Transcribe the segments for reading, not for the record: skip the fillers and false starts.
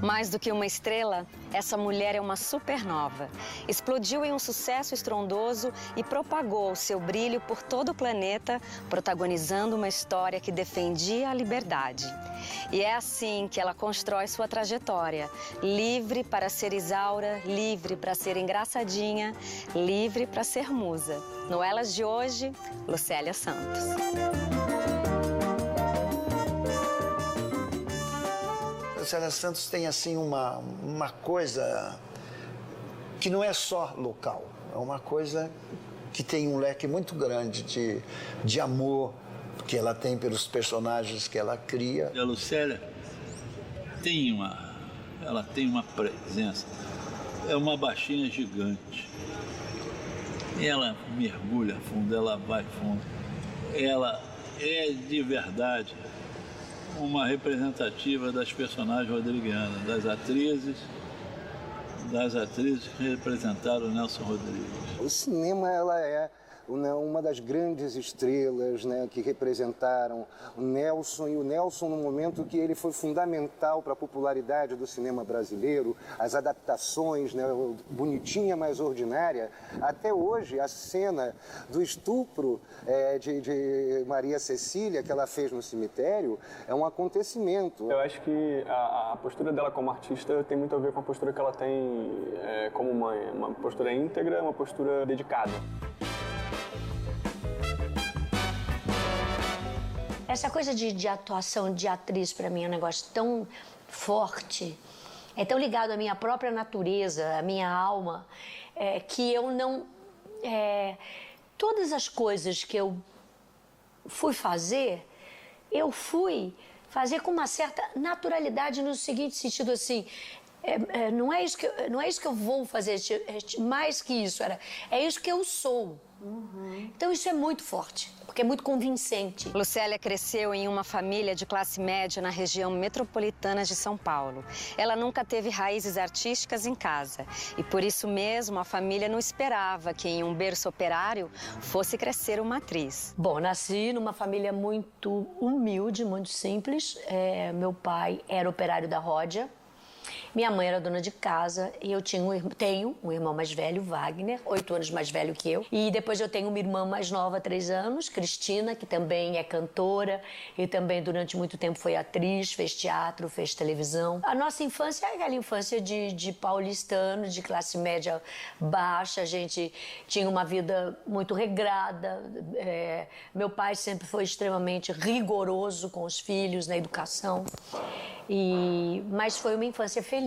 Mais do que uma estrela, essa mulher é uma supernova. Explodiu em um sucesso estrondoso e propagou seu brilho por todo o planeta, protagonizando uma história que defendia a liberdade. E é assim que ela constrói sua trajetória, livre para ser Isaura, livre para ser engraçadinha, livre para ser musa. No Elas de hoje, Lucélia Santos. Lucélia Santos tem, assim, uma coisa que não é só local. É uma coisa que tem um leque muito grande de amor que ela tem pelos personagens que ela cria. A Lucélia ela tem uma presença. É uma baixinha gigante. Ela mergulha fundo, ela vai fundo. Ela é de verdade uma representativa das personagens rodriguianas, das atrizes que representaram o Nelson Rodrigues. O cinema, ela é uma das grandes estrelas, né, que representaram o Nelson, e o Nelson no momento que ele foi fundamental para a popularidade do cinema brasileiro, as adaptações, né, Bonitinha Mais Ordinária. Até hoje, a cena do estupro de Maria Cecília, que ela fez no cemitério, é um acontecimento. Eu acho que a postura dela como artista tem muito a ver com a postura que ela tem como mãe, uma postura íntegra, uma postura dedicada. Essa coisa de atuação de atriz, para mim, é um negócio tão forte, é tão ligado à minha própria natureza, à minha alma, que eu não... todas as coisas que eu fui fazer com uma certa naturalidade, no seguinte sentido, assim... não é isso que eu vou fazer, mais que isso, é isso que eu sou. Uhum. Então isso é muito forte, porque é muito convincente. Lucélia cresceu em uma família de classe média na região metropolitana de São Paulo. Ela nunca teve raízes artísticas em casa e por isso mesmo a família não esperava que em um berço operário fosse crescer uma atriz. Bom, nasci numa família muito humilde, muito simples. Meu pai era operário da Ródia. Minha mãe era dona de casa e eu tenho um irmão mais velho, Wagner, 8 anos mais velho que eu. E depois eu tenho uma irmã mais nova, 3 anos, Cristina, que também é cantora e também durante muito tempo foi atriz, fez teatro, fez televisão. A nossa infância é aquela infância de paulistano, de classe média baixa. A gente tinha uma vida muito regrada. Meu pai sempre foi extremamente rigoroso com os filhos na educação. Mas foi uma infância feliz.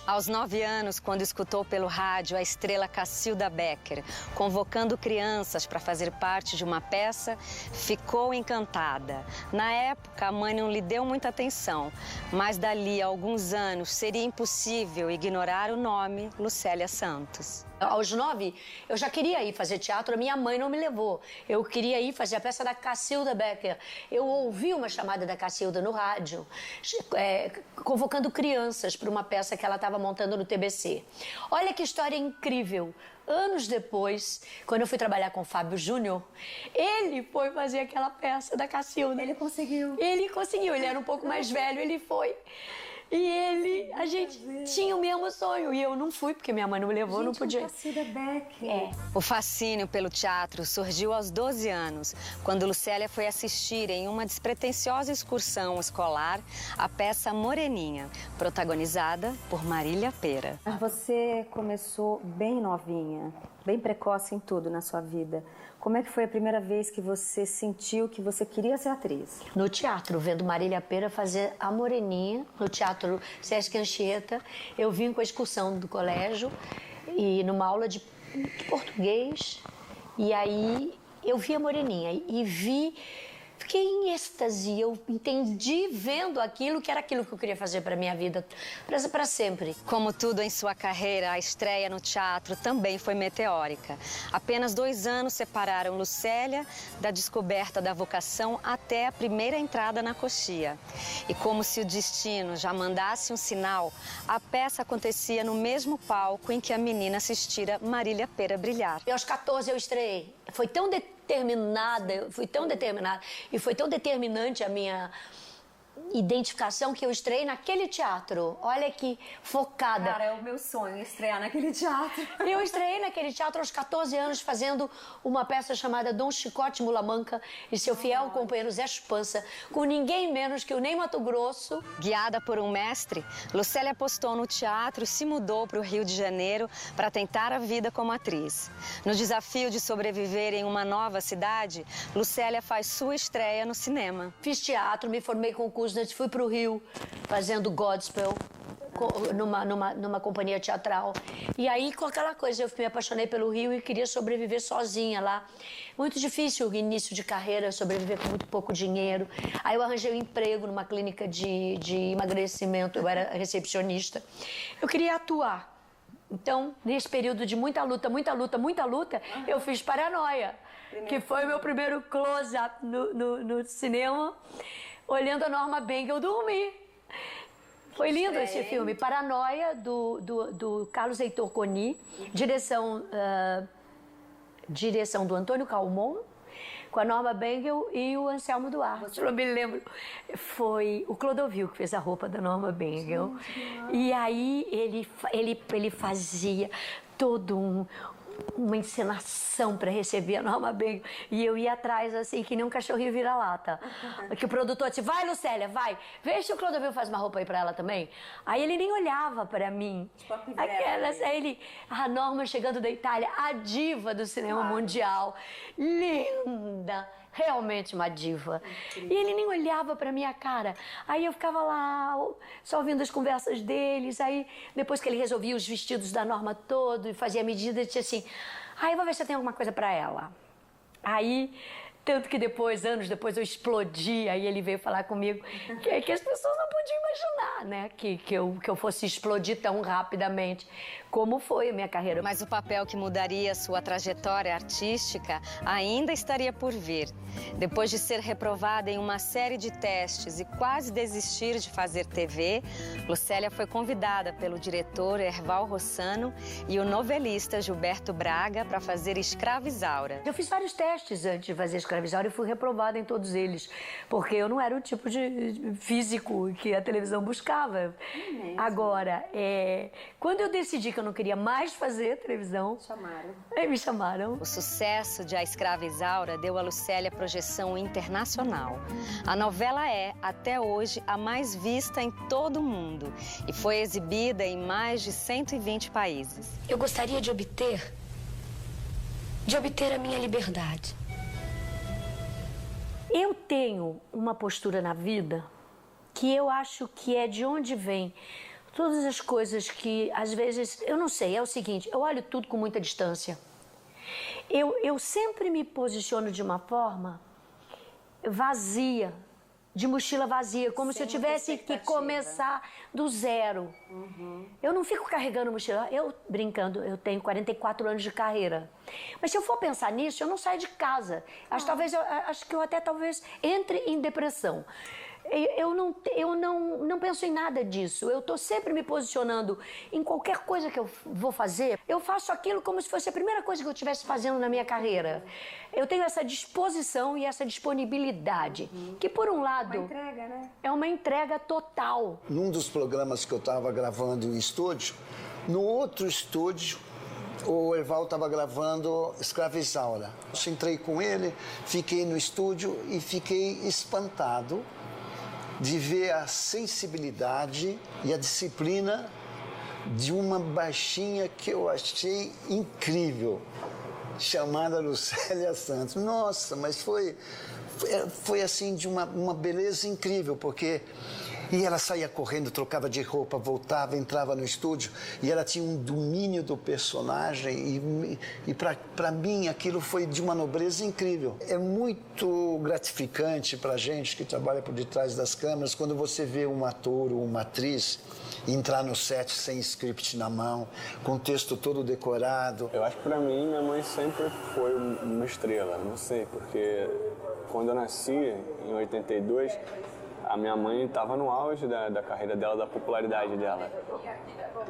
Aos 9 anos, quando escutou pelo rádio a estrela Cacilda Becker convocando crianças para fazer parte de uma peça, ficou encantada. Na época, a mãe não lhe deu muita atenção, mas dali a alguns anos seria impossível ignorar o nome Lucélia Santos. Aos 9, eu já queria ir fazer teatro, a minha mãe não me levou. Eu queria ir fazer a peça da Cacilda Becker. Eu ouvi uma chamada da Cacilda no rádio, convocando crianças para uma peça que ela estava montando no TBC. Olha que história incrível. Anos depois, quando eu fui trabalhar com o Fábio Júnior, ele foi fazer aquela peça da Cacilda. Ele conseguiu. Ele era um pouco mais velho, ele foi. E a gente tinha o mesmo sonho. E eu não fui, porque minha mãe não me levou, não podia. Cacilda Becker. O fascínio pelo teatro surgiu aos 12 anos, quando Lucélia foi assistir em uma despretensiosa excursão escolar a peça Moreninha, protagonizada por Marília Pêra. Você começou bem novinha, bem precoce em tudo na sua vida. Como é que foi a primeira vez que você sentiu que você queria ser atriz? No teatro, vendo Marília Pêra fazer a Moreninha, no Teatro Sesc Anchieta. Eu vim com a excursão do colégio e numa aula de português. E aí eu vi a Moreninha e fiquei em êxtase. Eu entendi vendo aquilo que era aquilo que eu queria fazer para minha vida, para sempre. Como tudo em sua carreira, a estreia no teatro também foi meteórica. Apenas 2 anos separaram Lucélia da descoberta da vocação até a primeira entrada na coxia. E como se o destino já mandasse um sinal, a peça acontecia no mesmo palco em que a menina assistira Marília Pêra brilhar. E aos 14 eu estreiei. Foi tão determinada, eu fui tão determinada e foi tão determinante a minha identificação que eu estreiei naquele teatro. Olha que focada. Cara, é o meu sonho estrear naquele teatro. Eu estreiei naquele teatro aos 14 anos fazendo uma peça chamada Dom Chicote Mulamanca e seu fiel companheiro Zé Chupança, com ninguém menos que o Ney Matogrosso. Guiada por um mestre, Lucélia apostou no teatro e se mudou para o Rio de Janeiro para tentar a vida como atriz. No desafio de sobreviver em uma nova cidade, Lucélia faz sua estreia no cinema. Fiz teatro, me formei com o Kuznets, fui para o Rio fazendo Godspell numa companhia teatral. E aí, com aquela coisa, eu me apaixonei pelo Rio e queria sobreviver sozinha lá. Muito difícil o início de carreira, sobreviver com muito pouco dinheiro. Aí eu arranjei um emprego numa clínica de emagrecimento, eu era recepcionista. Eu queria atuar. Então, nesse período de muita luta, eu fiz Paranoia, que foi o meu primeiro close-up no cinema, olhando a Norma Bengel dormir. Foi lindo esse filme, Paranoia, do Carlos Heitor Coni, direção do Antônio Calmon, com a Norma Bengel e o Anselmo Duarte. Eu me lembro, foi o Clodovil que fez a roupa da Norma Bengel. E aí ele fazia todo uma encenação para receber a Norma Bengel. E eu ia atrás, assim, que nem um cachorrinho vira-lata. Que o produtor disse, vai, Lucélia, vai. Vê se o Clodovil faz uma roupa aí para ela também. Aí ele nem olhava para mim. Aí a Norma chegando da Itália, a diva do cinema mundial. Linda. Realmente uma diva. E ele nem olhava pra minha cara. Aí eu ficava lá, só ouvindo as conversas deles. Aí, depois que ele resolvia os vestidos da Norma todo e fazia a medida, ele disse assim, eu vou ver se eu tenho alguma coisa pra ela. Aí, tanto que depois, anos depois, eu explodi. Aí ele veio falar comigo que as pessoas não podiam imaginar, né? Que eu fosse explodir tão rapidamente. Como foi a minha carreira. Mas o papel que mudaria sua trajetória artística ainda estaria por vir. Depois de ser reprovada em uma série de testes e quase desistir de fazer TV, Lucélia foi convidada pelo diretor Erval Rossano e o novelista Gilberto Braga para fazer Escrava Isaura. Eu fiz vários testes antes de fazer Escrava Isaura e fui reprovada em todos eles, porque eu não era o tipo de físico que a televisão buscava. Agora, quando eu decidi que eu não queria mais fazer televisão, me chamaram. O sucesso de A Escrava Isaura deu a Lucélia projeção internacional. A novela é, até hoje, a mais vista em todo o mundo e foi exibida em mais de 120 países. Eu gostaria de obter a minha liberdade. Eu tenho uma postura na vida que eu acho que é de onde vem todas as coisas que, às vezes, eu não sei, é o seguinte, eu olho tudo com muita distância. Eu sempre me posiciono de uma forma vazia, de mochila vazia, como se eu tivesse que começar do zero. Eu não fico carregando mochila. Eu, brincando, eu tenho 44 anos de carreira. Mas se eu for pensar nisso, eu não saio de casa. Acho que eu até talvez entre em depressão. Eu não penso em nada disso. Eu estou sempre me posicionando em qualquer coisa que eu vou fazer. Eu faço aquilo como se fosse a primeira coisa que eu estivesse fazendo na minha carreira. Eu tenho essa disposição e essa disponibilidade, que por um lado... Uma entrega, né? É uma entrega total. Num dos programas que eu estava gravando em estúdio, no outro estúdio, o Erval estava gravando Escrava Isaura. Eu entrei com ele, fiquei no estúdio e fiquei espantado de ver a sensibilidade e a disciplina de uma baixinha que eu achei incrível, chamada Lucélia Santos. Nossa, mas foi assim de uma beleza incrível, porque... E ela saía correndo, trocava de roupa, voltava, entrava no estúdio e ela tinha um domínio do personagem e para mim aquilo foi de uma nobreza incrível. É muito gratificante para a gente que trabalha por detrás das câmeras quando você vê um ator ou uma atriz entrar no set sem script na mão, com o texto todo decorado. Eu acho que para mim minha mãe sempre foi uma estrela, não sei, porque quando eu nasci em 82 A minha mãe estava no auge da carreira dela, da popularidade dela.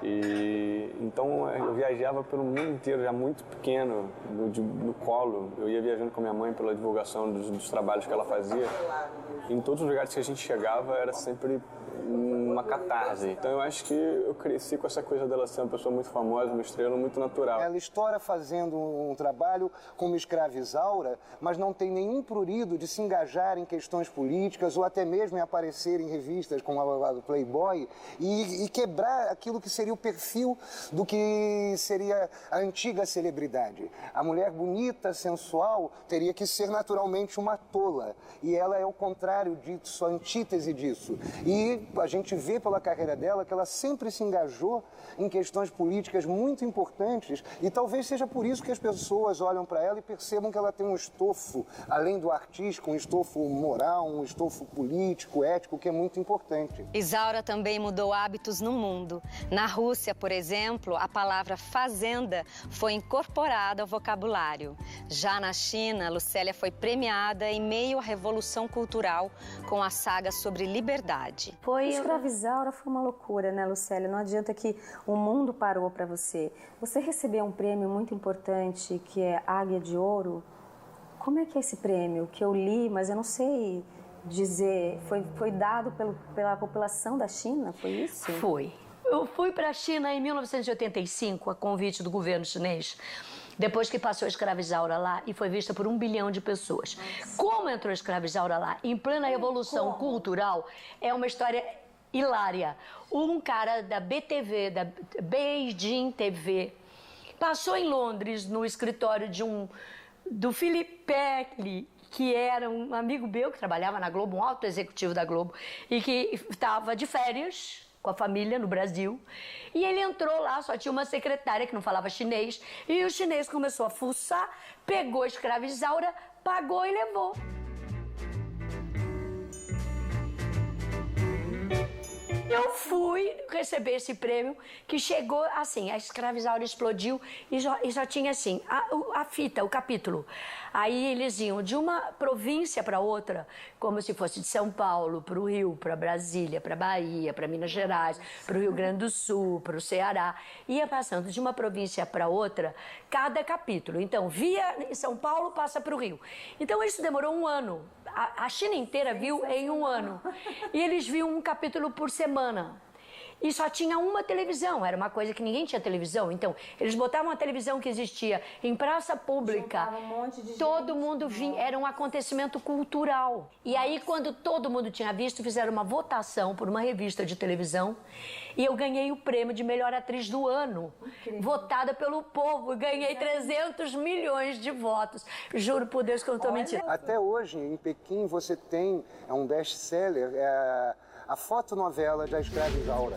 E então eu viajava pelo mundo inteiro, já muito pequeno, no colo. Eu ia viajando com a minha mãe pela divulgação dos trabalhos que ela fazia. Em todos os lugares que a gente chegava era sempre uma catarse. Então eu acho que eu cresci com essa coisa dela ser uma pessoa muito famosa, uma estrela muito natural. Ela estoura fazendo um trabalho como escrava Isaura, mas não tem nenhum prurido de se engajar em questões políticas ou até mesmo em aparecer em revistas como a Playboy e quebrar aquilo que seria o perfil do que seria a antiga celebridade. A mulher bonita, sensual, teria que ser naturalmente uma tola. E ela é o contrário disso, a antítese disso. E a gente vê pela carreira dela que ela sempre se engajou em questões políticas muito importantes e talvez seja por isso que as pessoas olham para ela e percebam que ela tem um estofo, além do artístico, um estofo moral, um estofo político, ético, que é muito importante. Isaura também mudou hábitos no mundo. Na Rússia, por exemplo, a palavra fazenda foi incorporada ao vocabulário. Já na China, Lucélia foi premiada em meio à Revolução Cultural com a saga sobre liberdade. Escravizaura foi uma loucura, né, Lucélia? Não adianta que o mundo parou para você. Você recebeu um prêmio muito importante, que é Águia de Ouro. Como é que é esse prêmio? Que eu li, mas eu não sei dizer. Foi dado pela população da China, foi isso? Foi. Eu fui para a China em 1985, a convite do governo chinês, depois que passou a escravizaura lá e foi vista por 1 bilhão de pessoas. Como entrou a escravizaura lá, em plena revolução cultural, é uma história hilária. Um cara da BTV, da Beijing TV, passou em Londres, no escritório do Philip Peckley, que era um amigo meu que trabalhava na Globo, um alto executivo da Globo, e que estava de férias com a família no Brasil. E ele entrou lá, só tinha uma secretária que não falava chinês, e o chinês começou a fuçar, pegou a escravizaura, pagou e levou. Eu fui receber esse prêmio, que chegou assim, a escravizaura explodiu e já tinha assim, a fita, o capítulo. Aí eles iam de uma província para outra, como se fosse de São Paulo para o Rio, para Brasília, para Bahia, para Minas Gerais, para o Rio Grande do Sul, para o Ceará. Ia passando de uma província para outra, cada capítulo. Então, via em São Paulo, passa para o Rio. Então, isso demorou 1 ano. A China inteira viu em 1 ano. E eles viam um capítulo por semana. E só tinha uma televisão, era uma coisa que ninguém tinha televisão. Então, eles botavam a televisão que existia em praça pública. Um monte de todo mundo vinha, era um acontecimento cultural. E aí, quando todo mundo tinha visto, fizeram uma votação por uma revista de televisão. E eu ganhei o prêmio de melhor atriz do ano, votada pelo povo. Ganhei 300 milhões de votos. Juro por Deus que eu não estou mentindo. Até hoje, em Pequim, você tem um best-seller, a fotonovela da escravizaura.